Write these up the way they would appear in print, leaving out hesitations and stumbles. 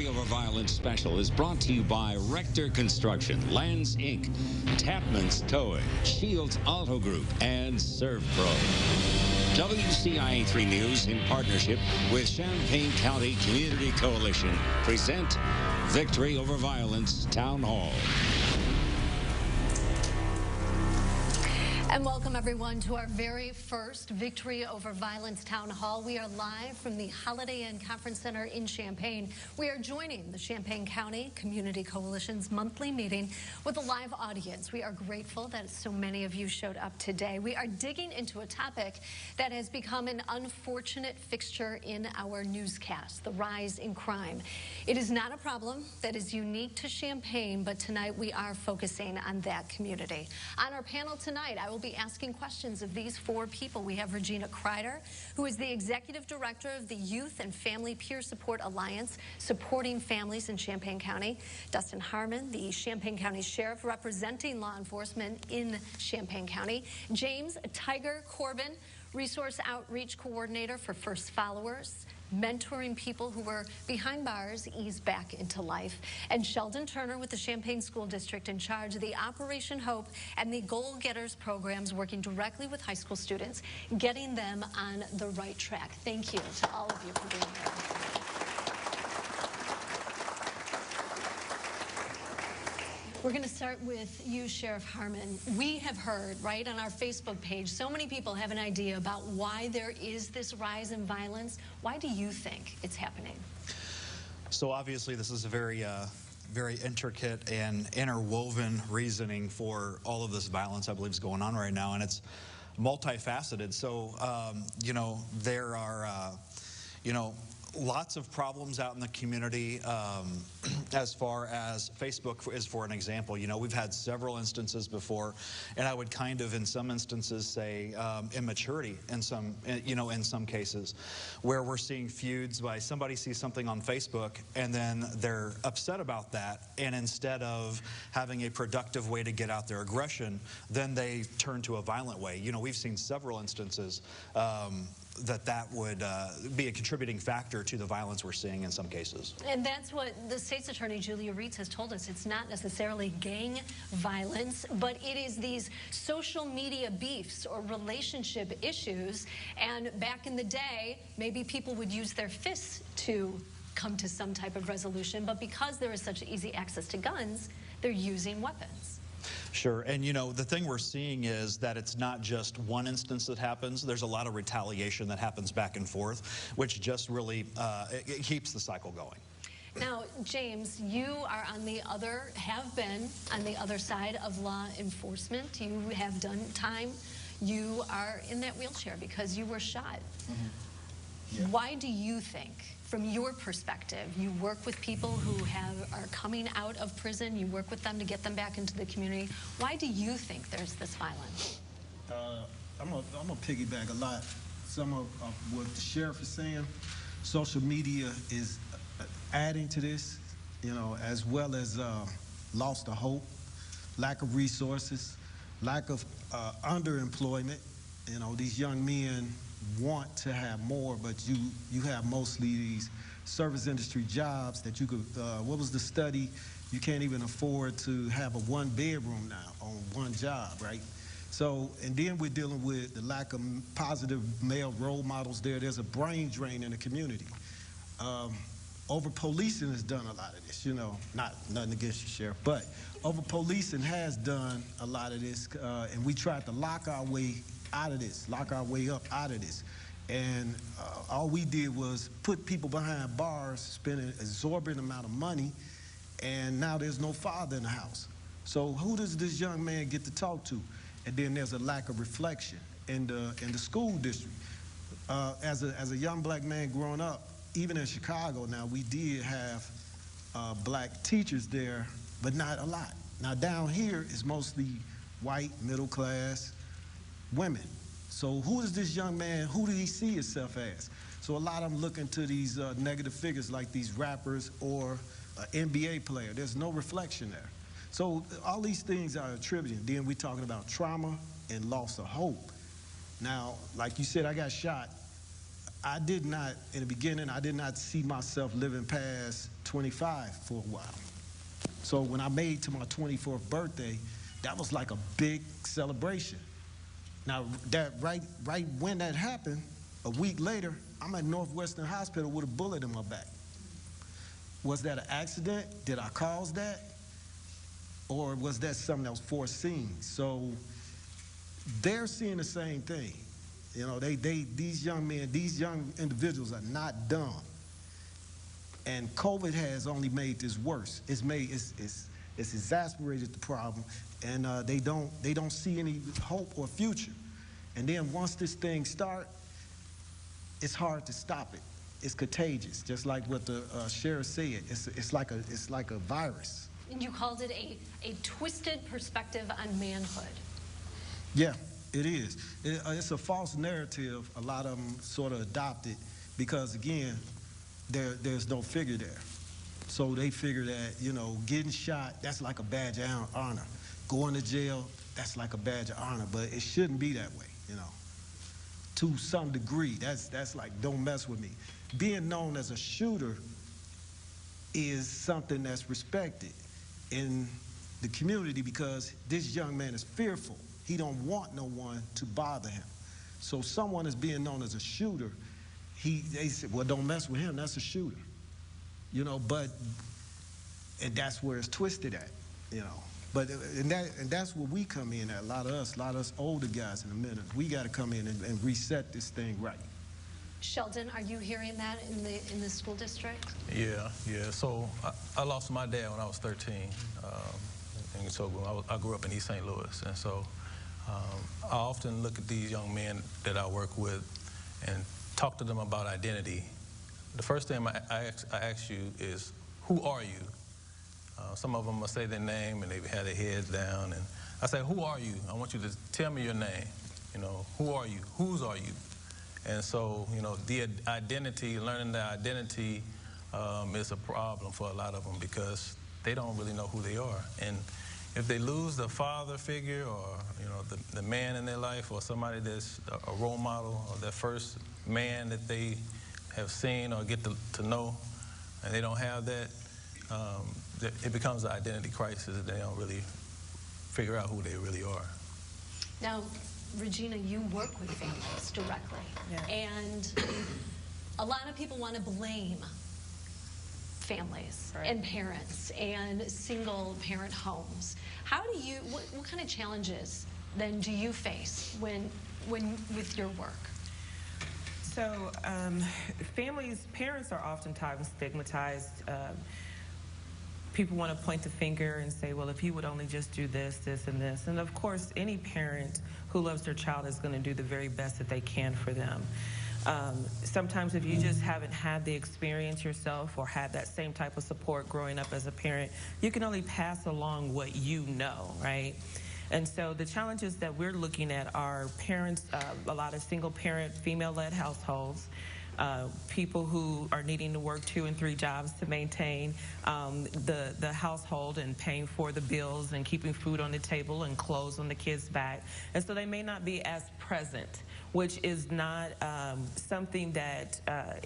Over Violence special is brought to you by Rector Construction, Lands Inc., Tapman's Towing, Shields Auto Group, and ServPro. WCIA 3 News, in partnership with Champaign County Community Coalition, present Victory Over Violence Town Hall. And welcome, everyone, to our very first Victory Over Violence Town Hall. We are live from the Holiday Inn Conference Center in Champaign. We are joining the Champaign County Community Coalition's monthly meeting with a live audience. We are grateful that so many of you showed up today. We are digging into a topic that has become an unfortunate fixture in our newscast, the rise in crime. It is not a problem that is unique to Champaign, but tonight we are focusing on that community. On our panel tonight, I will be asking questions of these four people. We have Regina Kreider, who is the Executive Director of the Youth and Family Peer Support Alliance, supporting families in Champaign County. Dustin Harmon, the Champaign County Sheriff, representing law enforcement in Champaign County. James Tiger Corbin, Resource Outreach Coordinator for First Followers, mentoring people who were behind bars ease back into life. And Sheldon Turner with the Champaign School District, in charge of the Operation Hope and the Goal Getters programs, working directly with high school students, getting them on the right track. Thank you to all of you for being here. We're going to start with you, Sheriff Harmon. We have heard, right, on our Facebook page, so many people have an idea about why there is this rise in violence. Why do you think it's happening? So obviously this is a very intricate and interwoven reasoning for all of this violence I believe is going on right now, and it's multifaceted. So, you know, there are, you know, lots of problems out in the community. As far as Facebook is for an example, you know, we've had several instances before, and I would kind of in some instances say immaturity in some, you know, in some cases, where we're seeing feuds by somebody sees something on Facebook and then they're upset about that, and instead of having a productive way to get out their aggression, then they turn to a violent way. You know, we've seen several instances that would be a contributing factor to the violence we're seeing in some cases. And that's what the state's attorney, Julia Reitz, has told us. It's not necessarily gang violence, but it is these social media beefs or relationship issues. And back in the day, maybe people would use their fists to come to some type of resolution, but because there is such easy access to guns, they're using weapons. Sure, and you know, the thing we're seeing is that it's not just one instance that happens. There's a lot of retaliation that happens back and forth, which just really it keeps the cycle going. Now, James, you are on the other, have been on the other side of law enforcement. You have done time. You are in that wheelchair because you were shot. Mm-hmm. Yeah. Why do you think, from your perspective, you work with people who are coming out of prison, you work with them to get them back into the community, why do you think there's this violence? I'm gonna piggyback a lot some of what the sheriff is saying. Social media is adding to this, you know, as well as loss of hope, lack of resources, lack of underemployment. You know, these young men want to have more, but you have mostly these service industry jobs that you could, what was the study? You can't even afford to have a one-bedroom now on one job, right? So, and then we're dealing with the lack of positive male role models there. There's a brain drain in the community. Over-policing has done a lot of this, you know, nothing against you, Sheriff, but over-policing has done a lot of this, and we tried to lock our way out of this, lock our way up out of this. And all we did was put people behind bars, spend an exorbitant amount of money, and now there's no father in the house. So who does this young man get to talk to? And then there's a lack of reflection in the school district. As a young black man growing up, even in Chicago now, we did have black teachers there, but not a lot. Now down here is mostly white, middle class, women. So who is this young man? Who do he see himself as? So a lot of them look into these negative figures like these rappers or an NBA player. There's no reflection there. So all these things are attributed. Then we're talking about trauma and loss of hope. Now, like you said, I got shot. I did not, in the beginning, I did not see myself living past 25 for a while. So when I made to my 24th birthday, that was like a big celebration. Now, that right when that happened, a week later, I'm at Northwestern Hospital with a bullet in my back. Was that an accident? Did I cause that? Or was that something that was foreseen? So they're seeing the same thing. You know, these young men, these young individuals are not dumb. And COVID has only made this worse. It's exacerbated the problem, and they don't see any hope or future. And then once this thing starts, it's hard to stop it. It's contagious, just like what the sheriff said. It's like a virus. And you called it a twisted perspective on manhood. Yeah, it is. It's a false narrative. A lot of them sort of adopt it because, again, there's no figure there. So they figure that, you know, getting shot, that's like a badge of honor. Going to jail, that's like a badge of honor. But it shouldn't be that way, you know. To some degree, that's like, don't mess with me. Being known as a shooter is something that's respected in the community because this young man is fearful. He don't want no one to bother him. So someone is being known as a shooter, they say, well, don't mess with him, that's a shooter. You know, and that's where it's twisted at, you know. But and that's where we come in at. A lot of us older guys in the middle, we got to come in and reset this thing right. Sheldon, are you hearing that in the school district? Yeah. So I lost my dad when I was 13. And so I grew up in East St. Louis, and so I often look at these young men that I work with and talk to them about identity. The first thing I ask you is, who are you? Some of them will say their name and they have their heads down, and I say, who are you? I want you to tell me your name. You know, who are you? Whose are you? And so, you know, the identity, learning the identity is a problem for a lot of them because they don't really know who they are. And if they lose the father figure or, you know, the man in their life or somebody that's a role model or their first man that they have seen or get to know, and they don't have that, it becomes an identity crisis and they don't really figure out who they really are. Now, Regina, you work with families directly, and a lot of people want to blame families and parents and single parent homes. How do you, what kind of challenges then do you face when with your work? So parents are oftentimes stigmatized. People want to point the finger and say, well, if you would only just do this, this, and this. And of course, any parent who loves their child is going to do the very best that they can for them. Sometimes if you just haven't had the experience yourself or had that same type of support growing up as a parent, you can only pass along what you know, right? And so the challenges that we're looking at are parents, a lot of single parent, female-led households, people who are needing to work 2 and 3 jobs to maintain the household and paying for the bills and keeping food on the table and clothes on the kids' back. And so they may not be as present, which is not something that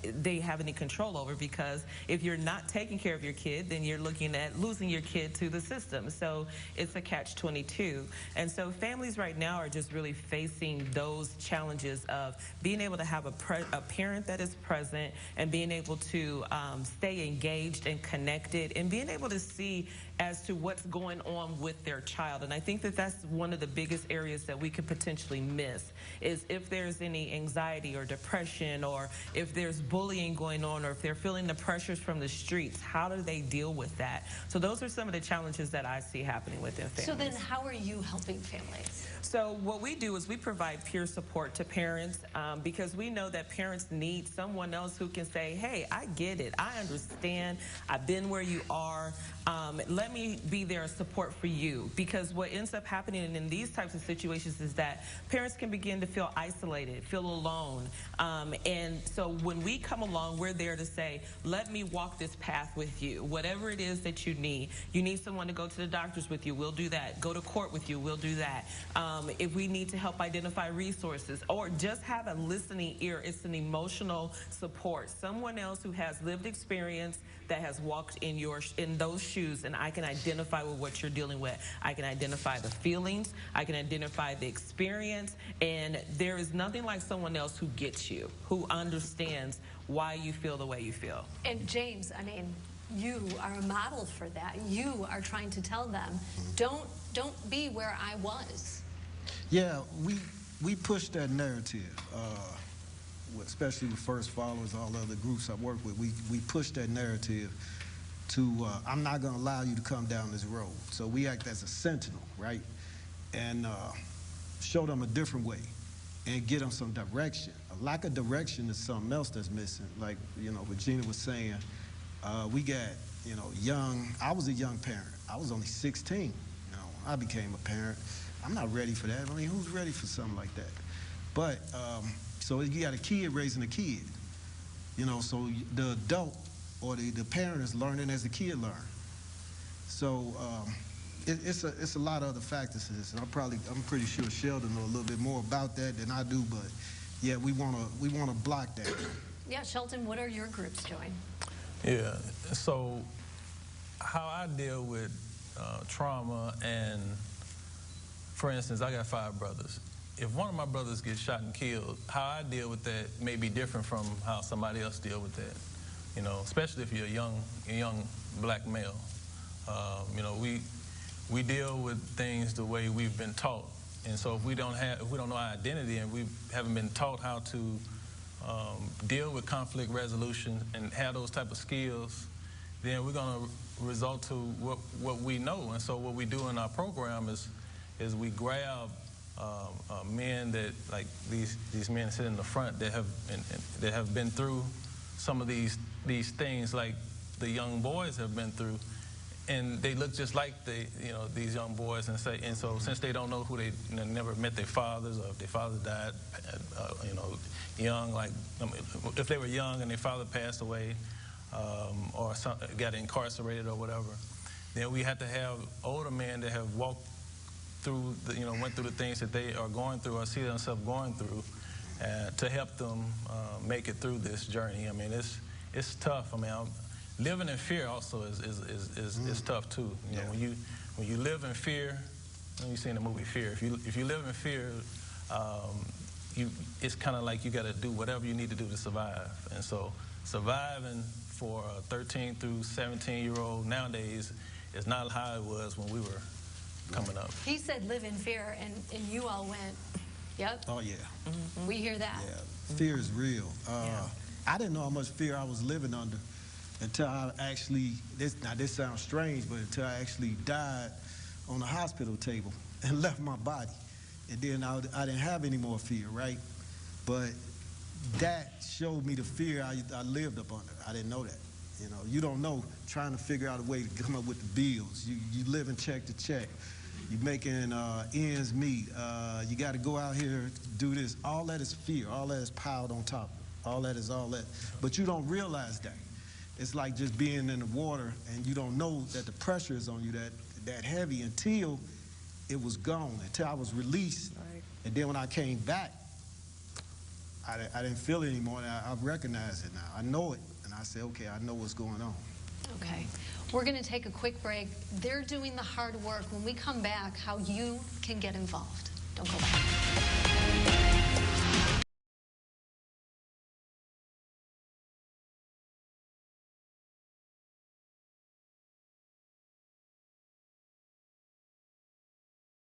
they have any control over, because if you're not taking care of your kid, then you're looking at losing your kid to the system. So it's a catch-22. And so families right now are just really facing those challenges of being able to have a parent that is present and being able to stay engaged and connected and being able to see as to what's going on with their child. And I think that that's one of the biggest areas that we could potentially miss, is if there's any anxiety or depression, or if there's bullying going on, or if they're feeling the pressures from the streets, how do they deal with that? So those are some of the challenges that I see happening within families. So then how are you helping families? So what we do is we provide peer support to parents because we know that parents need someone else who can say, hey, I get it, I understand, I've been where you are, let me be there as support for you. Because what ends up happening in these types of situations is that parents can begin to feel isolated, feel alone. And so when we come along, we're there to say, let me walk this path with you. Whatever it is that you need someone to go to the doctors with you, we'll do that. Go to court with you, we'll do that. If we need to help identify resources or just have a listening ear, it's an emotional professional support, someone else who has lived experience, that has walked in those shoes, and I can identify with what you're dealing with. I can identify the feelings, I can identify the experience, and there is nothing like someone else who gets you, who understands why you feel the way you feel. And James, I mean, you are a model for that. You are trying to tell them, don't be where I was. Yeah, we push that narrative, especially with First Followers, all the other groups I work with. We push that narrative to, I'm not going to allow you to come down this road. So we act as a sentinel, right? And show them a different way and get them some direction. A lack of direction is something else that's missing. Like, you know, Regina was saying, we got, you know, I was a young parent. I was only 16, you know, when I became a parent. I'm not ready for that. I mean, who's ready for something like that? But, so you got a kid raising a kid, you know, so the adult or the parent is learning as the kid learns. So it's a lot of other factors to this, and I'm pretty sure Sheldon know a little bit more about that than I do, but yeah, we wanna block that. Yeah, Sheldon, what are your groups doing? Yeah, so how I deal with trauma, and for instance, I got 5 brothers. If one of my brothers gets shot and killed, how I deal with that may be different from how somebody else deal with that. You know, especially if you're a young black male. You know, we deal with things the way we've been taught, and so if we don't know our identity and we haven't been taught how to deal with conflict resolution and have those type of skills, then we're going to result to what we know. And so what we do in our program is we grab men that, like these men sit in the front that have been through some of these things like the young boys have been through, and they look just like these young boys, and so since they don't know who they never met their fathers, or if their father died young, like if they were young and their father passed away, or got incarcerated or whatever, then we have to have older men that have walked through went through the things that they are going through or see themselves going through, to help them make it through this journey. I mean, it's tough. I mean, living in fear also is tough too. You know, when you live in fear, you've seen the movie Fear. If you live in fear, it's kind of like you got to do whatever you need to do to survive. And so surviving for a 13 through 17-year-old nowadays is not how it was when we were coming up. He said live in fear, and you all went, yep. Oh, yeah. Mm-hmm. We hear that. Yeah, fear is real. I didn't know how much fear I was living under until I actually, this sounds strange, but until I actually died on the hospital table and left my body. And then I didn't have any more fear, right? But that showed me the fear I lived up under. I didn't know that. You know, you don't know, trying to figure out a way to come up with the bills. You living check to check. You're making ends meet. You got to go out here, do this. All that is fear. All that is piled on top. All that is all that. But you don't realize that. It's like just being in the water, and you don't know that the pressure is on you that heavy until it was gone, until I was released. Right. And then when I came back, I didn't feel it anymore, and I recognize it now. I know it, and I say, okay, I know what's going on. Okay. We're going to take a quick break. They're doing the hard work. When we come back, how you can get involved. Don't go back.